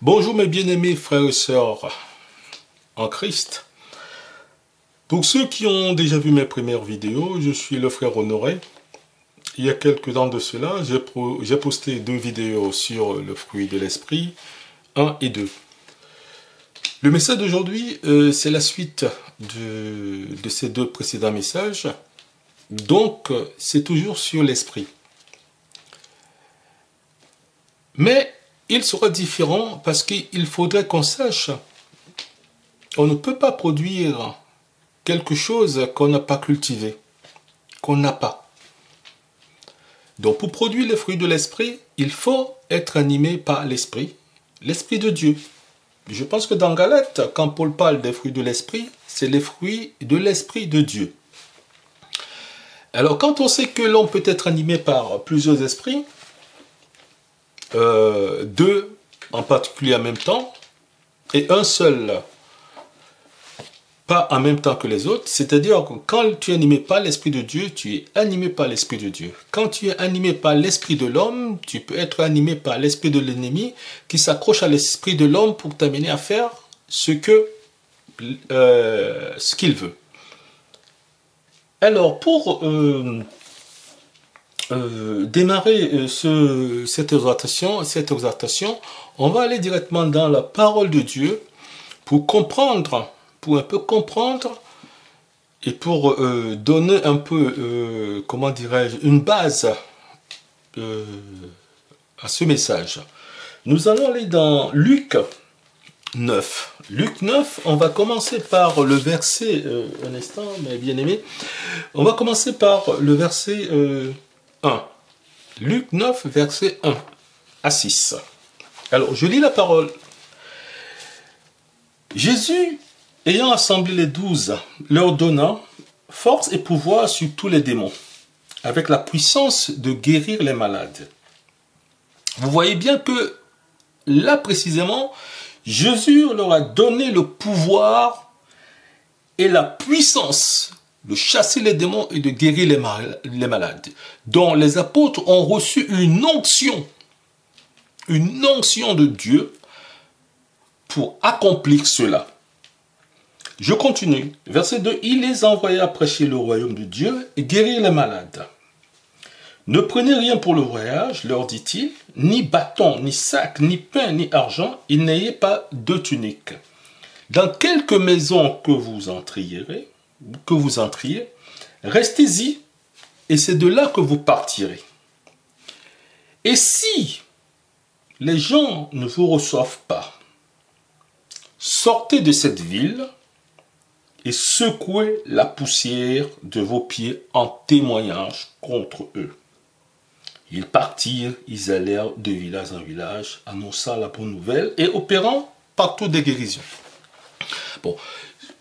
Bonjour mes bien-aimés frères et sœurs en Christ. Pour ceux qui ont déjà vu mes premières vidéos, je suis le frère Honoré. Il y a quelques temps de cela, j'ai posté 2 vidéos sur le fruit de l'esprit, 1 et 2. Le message d'aujourd'hui, c'est la suite de ces 2 précédents messages. Donc, c'est toujours sur l'esprit. Mais il sera différent parce qu'il faudrait qu'on sache, on ne peut pas produire quelque chose qu'on n'a pas cultivé, qu'on n'a pas. Donc pour produire les fruits de l'esprit, il faut être animé par l'esprit de Dieu. Je pense que dans Galates, quand Paul parle des fruits de l'esprit, c'est les fruits de l'esprit de Dieu. Alors quand on sait que l'on peut être animé par plusieurs esprits, 2 en particulier en même temps, et un seul pas en même temps que les autres, c'est-à-dire que quand tu es animé par l'Esprit de Dieu, tu es animé par l'Esprit de Dieu. Quand tu es animé par l'Esprit de l'homme, tu peux être animé par l'Esprit de l'ennemi qui s'accroche à l'Esprit de l'homme pour t'amener à faire ce qu'il veut. Alors, pour démarrer cette exhortation, on va aller directement dans la parole de Dieu pour comprendre, pour un peu comprendre et pour donner un peu, comment dirais-je, une base à ce message. Nous allons aller dans Luc 9. Luc 9, on va commencer par le verset, un instant, mes bien-aimés, on va commencer par le verset 1. Luc 9, verset 1 à 6. Alors, je lis la parole. Jésus, ayant assemblé les 12, leur donna force et pouvoir sur tous les démons, avec la puissance de guérir les malades. Vous voyez bien que, là précisément, Jésus leur a donné le pouvoir et la puissance de chasser les démons et de guérir les malades. Donc les apôtres ont reçu une onction de Dieu pour accomplir cela. Je continue. Verset 2. Il les envoya prêcher le royaume de Dieu et guérir les malades. Ne prenez rien pour le voyage, leur dit-il, ni bâton, ni sac, ni pain, ni argent, et n'ayez pas de tunique. Dans quelque maison que vous entriez, restez-y, et c'est de là que vous partirez. Et si les gens ne vous reçoivent pas, sortez de cette ville et secouez la poussière de vos pieds en témoignage contre eux. Ils partirent, ils allèrent de village en village, annonçant la bonne nouvelle et opérant partout des guérisons. Bon,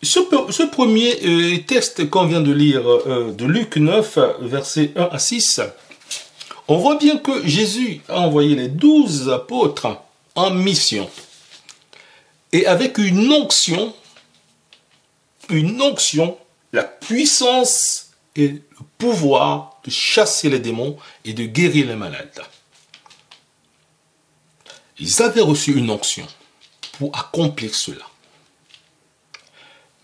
ce premier texte qu'on vient de lire de Luc 9, versets 1 à 6, on voit bien que Jésus a envoyé les 12 apôtres en mission. Et avec une onction, la puissance et le pouvoir de chasser les démons et de guérir les malades. Ils avaient reçu une onction pour accomplir cela.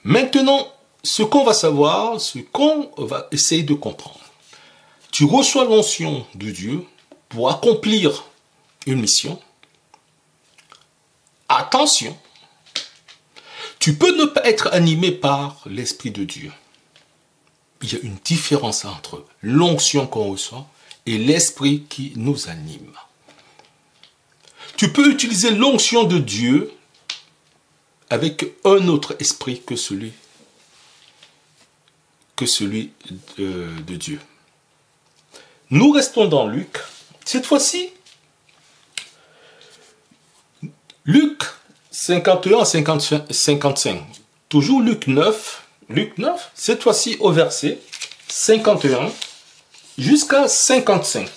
Maintenant, ce qu'on va savoir, ce qu'on va essayer de comprendre. Tu reçois l'onction de Dieu pour accomplir une mission. Attention, tu peux ne pas être animé par l'Esprit de Dieu. Il y a une différence entre l'onction qu'on reçoit et l'Esprit qui nous anime. Tu peux utiliser l'onction de Dieu avec un autre esprit que celui de Dieu. Nous restons dans Luc. Cette fois-ci, Luc 51 à 55. Toujours Luc 9, cette fois-ci au verset 51 jusqu'à 55.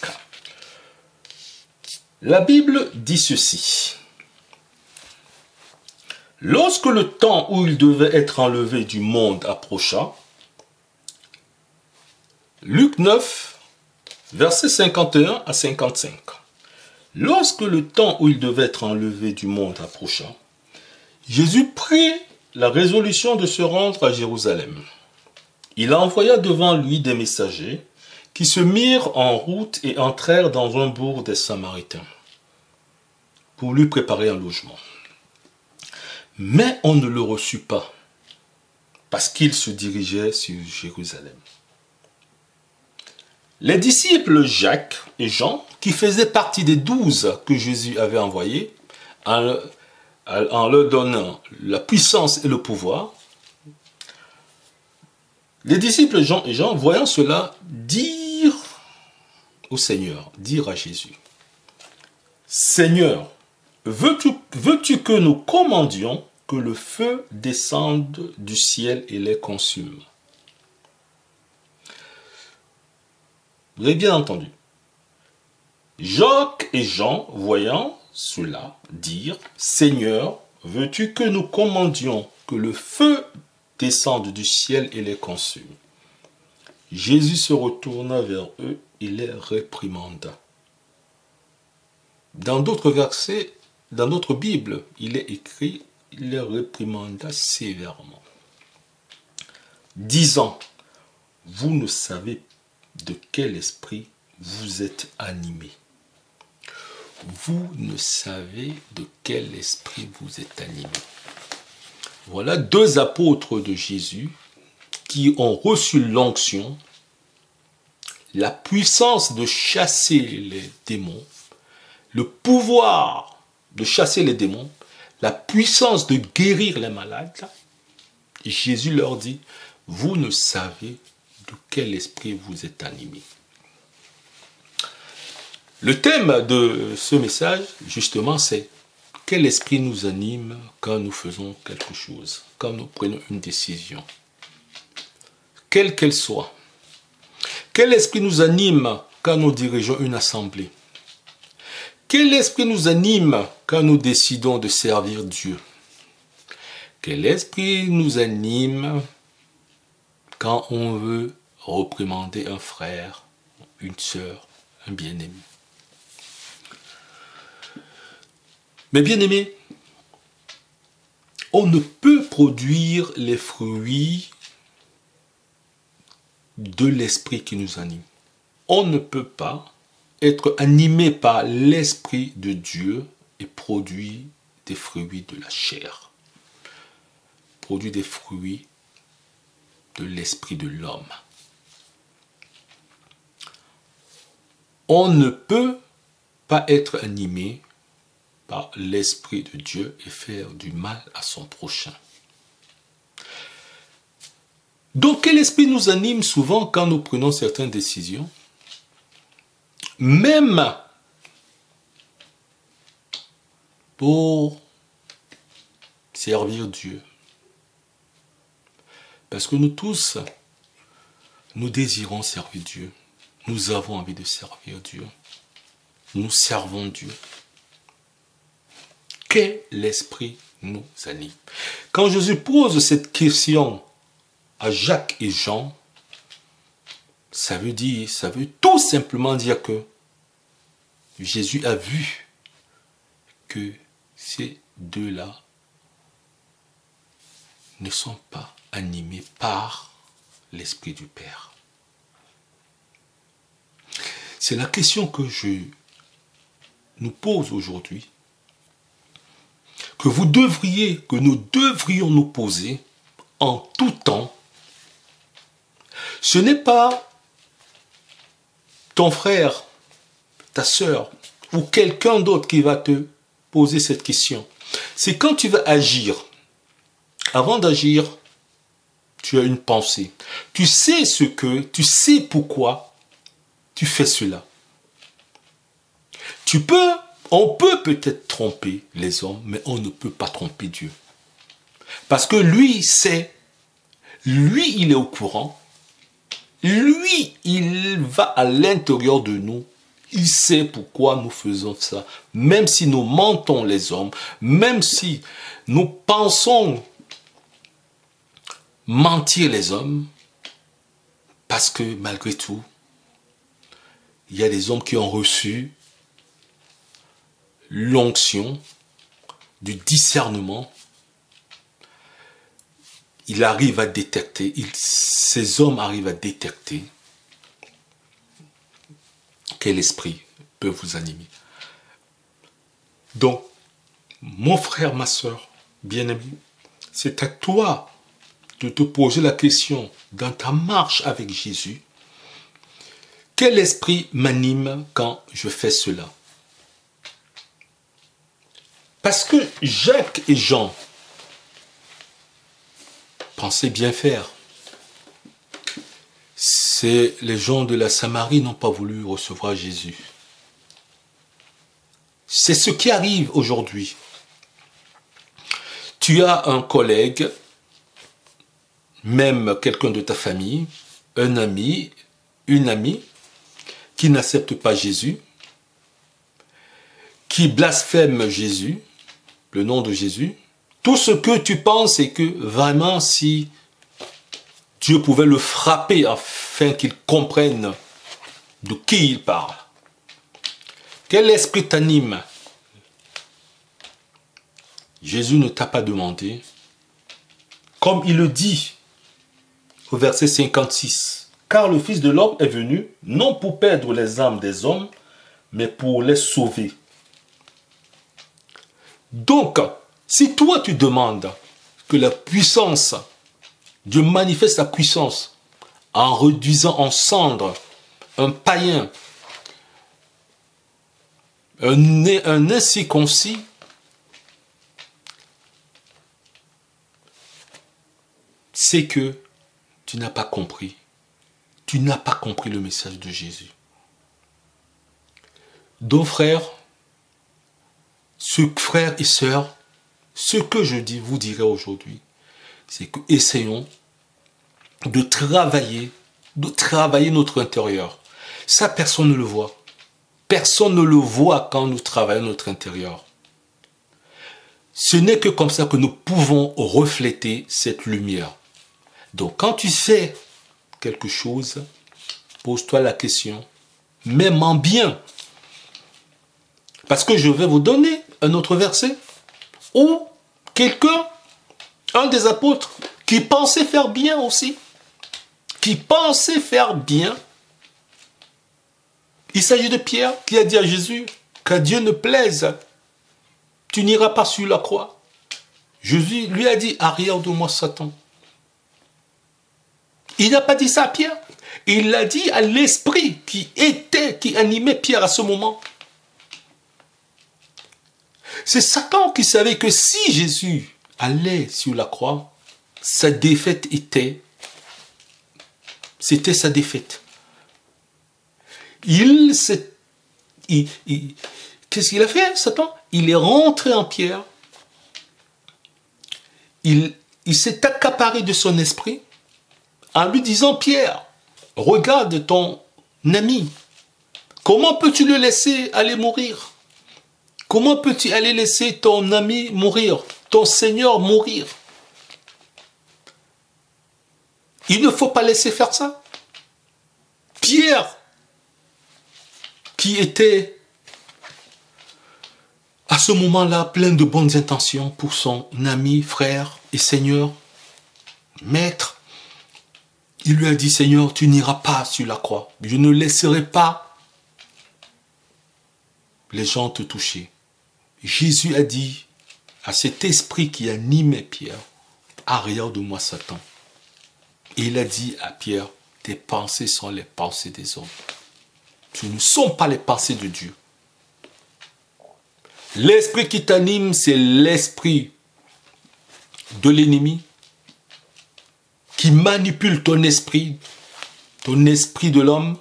La Bible dit ceci. Lorsque le temps où il devait être enlevé du monde approcha, Luc 9, versets 51 à 55. Lorsque le temps où il devait être enlevé du monde approcha, Jésus prit la résolution de se rendre à Jérusalem. Il envoya devant lui des messagers qui se mirent en route et entrèrent dans un bourg des Samaritains pour lui préparer un logement. Mais on ne le reçut pas parce qu'il se dirigeait sur Jérusalem. Les disciples Jacques et Jean, qui faisaient partie des 12 que Jésus avait envoyés, en leur donnant la puissance et le pouvoir, les disciples Jean et Jean, voyant cela, dirent au Seigneur, dirent à Jésus, « Seigneur, veux-tu que nous commandions que le feu descende du ciel et les consume ?» Vous avez bien entendu. Jacques et Jean, voyant cela, dirent, « Seigneur, veux-tu que nous commandions que le feu descende du ciel et les consume ?» Jésus se retourna vers eux et les réprimanda. Dans d'autres versets, dans notre Bible, il est écrit, il les réprimanda sévèrement, disant, « Vous ne savez de quel esprit vous êtes animés. » Vous ne savez de quel esprit vous êtes animés. Voilà deux apôtres de Jésus qui ont reçu l'onction, la puissance de chasser les démons, le pouvoir de chasser les démons, la puissance de guérir les malades. Et Jésus leur dit, vous ne savez de quel esprit vous êtes animés. Le thème de ce message, justement, c'est quel esprit nous anime quand nous faisons quelque chose, quand nous prenons une décision, quelle qu'elle soit. Quel esprit nous anime quand nous dirigeons une assemblée? Quel esprit nous anime quand nous décidons de servir Dieu? Quel esprit nous anime quand on veut réprimander un frère, une sœur, un bien-aimé? Mais bien-aimés, on ne peut produire les fruits de l'esprit qui nous anime. On ne peut pas être animé par l'esprit de Dieu et produire des fruits de la chair. Produire des fruits de l'esprit de l'homme. On ne peut pas être animé par l'esprit de Dieu et faire du mal à son prochain. Donc, quel esprit nous anime souvent quand nous prenons certaines décisions? Même pour servir Dieu. Parce que nous tous, nous désirons servir Dieu. Nous avons envie de servir Dieu. Nous servons Dieu. Quel esprit nous anime? Quand Jésus pose cette question à Jacques et Jean, ça veut tout simplement dire que Jésus a vu que ces deux-là ne sont pas animés par l'Esprit du Père. C'est la question que je nous pose aujourd'hui, que nous devrions nous poser en tout temps. Ce n'est pas ton frère, ta sœur ou quelqu'un d'autre qui va te poser cette question. C'est quand tu vas agir. Avant d'agir, tu as une pensée. Tu sais pourquoi tu fais cela. On peut peut-être tromper les hommes, mais on ne peut pas tromper Dieu. Parce que lui sait, lui il est au courant, lui il va à l'intérieur de nous, il sait pourquoi nous faisons ça. Même si nous mentons les hommes, même si nous pensons mentir les hommes, parce que malgré tout, il y a des hommes qui ont reçu l'onction, du discernement, il arrive à détecter, ces hommes arrivent à détecter quel esprit peut vous animer. Donc, mon frère, ma soeur, bien-aimé, c'est à toi de te poser la question dans ta marche avec Jésus. Quel esprit m'anime quand je fais cela? Parce que Jacques et Jean pensaient bien faire. C'est les gens de la Samarie n'ont pas voulu recevoir Jésus. C'est ce qui arrive aujourd'hui. Tu as un collègue, même quelqu'un de ta famille, un ami, une amie, qui n'accepte pas Jésus, qui blasphème Jésus, le nom de Jésus. Tout ce que tu penses, c'est que vraiment, si Dieu pouvait le frapper afin qu'il comprenne de qui il parle. Quel esprit t'anime? Jésus ne t'a pas demandé, comme il le dit au verset 56, « Car le Fils de l'homme est venu, non pour perdre les âmes des hommes, mais pour les sauver. » Donc, si toi tu demandes que la puissance, Dieu manifeste sa puissance en réduisant en cendres un païen, un incirconcis, c'est que tu n'as pas compris. Tu n'as pas compris le message de Jésus. Donc frères et sœurs, ce que je vous dirai aujourd'hui, c'est que essayons de travailler notre intérieur. Ça, personne ne le voit. Personne ne le voit quand nous travaillons notre intérieur. Ce n'est que comme ça que nous pouvons refléter cette lumière. Donc, quand tu fais quelque chose, pose-toi la question, même en bien. Parce que je vais vous donner un autre verset où quelqu'un, un des apôtres, qui pensait faire bien aussi, qui pensait faire bien, il s'agit de Pierre qui a dit à Jésus, qu'à Dieu ne plaise, tu n'iras pas sur la croix. Jésus lui a dit, arrière de moi Satan. Il n'a pas dit ça à Pierre, il l'a dit à l'esprit qui animait Pierre à ce moment. C'est Satan qui savait que si Jésus allait sur la croix, sa défaite c'était sa défaite. Qu'est-ce qu'il a fait, Satan? Il est rentré en Pierre. Il s'est accaparé de son esprit en lui disant, Pierre, regarde ton ami. Comment peux-tu le laisser aller mourir? Comment peux-tu aller laisser ton ami mourir, ton Seigneur mourir? Il ne faut pas laisser faire ça. Pierre, qui était à ce moment-là plein de bonnes intentions pour son ami, frère et Seigneur, maître, il lui a dit, Seigneur, tu n'iras pas sur la croix. Je ne laisserai pas les gens te toucher. Jésus a dit à cet esprit qui animait Pierre, arrière de moi Satan. Et il a dit à Pierre, tes pensées sont les pensées des hommes. Ce ne sont pas les pensées de Dieu. L'esprit qui t'anime, c'est l'esprit de l'ennemi qui manipule ton esprit de l'homme,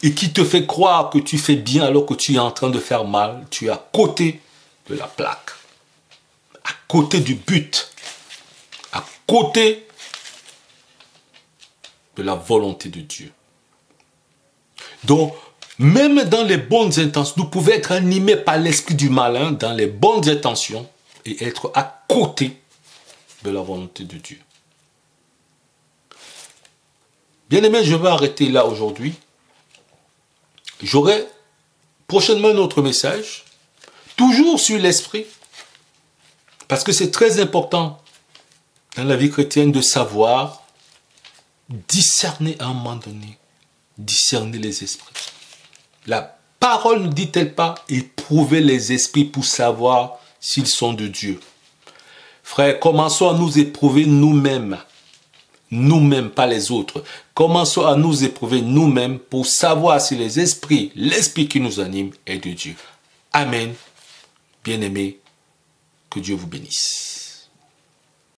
et qui te fait croire que tu fais bien alors que tu es en train de faire mal. Tu es à côté de la plaque, à côté du but, à côté de la volonté de Dieu. Donc, même dans les bonnes intentions, nous pouvons être animés par l'esprit du malin dans les bonnes intentions et être à côté de la volonté de Dieu. Bien-aimés, je vais arrêter là aujourd'hui. J'aurai prochainement un autre message toujours sur l'esprit. Parce que c'est très important dans la vie chrétienne de savoir discerner à un moment donné, discerner les esprits. La parole ne dit-elle pas éprouver les esprits pour savoir s'ils sont de Dieu? Frères, commençons à nous éprouver nous-mêmes. Nous-mêmes, pas les autres. Commençons à nous éprouver nous-mêmes pour savoir si les esprits, l'esprit qui nous anime est de Dieu. Amen. Bien-aimés, que Dieu vous bénisse.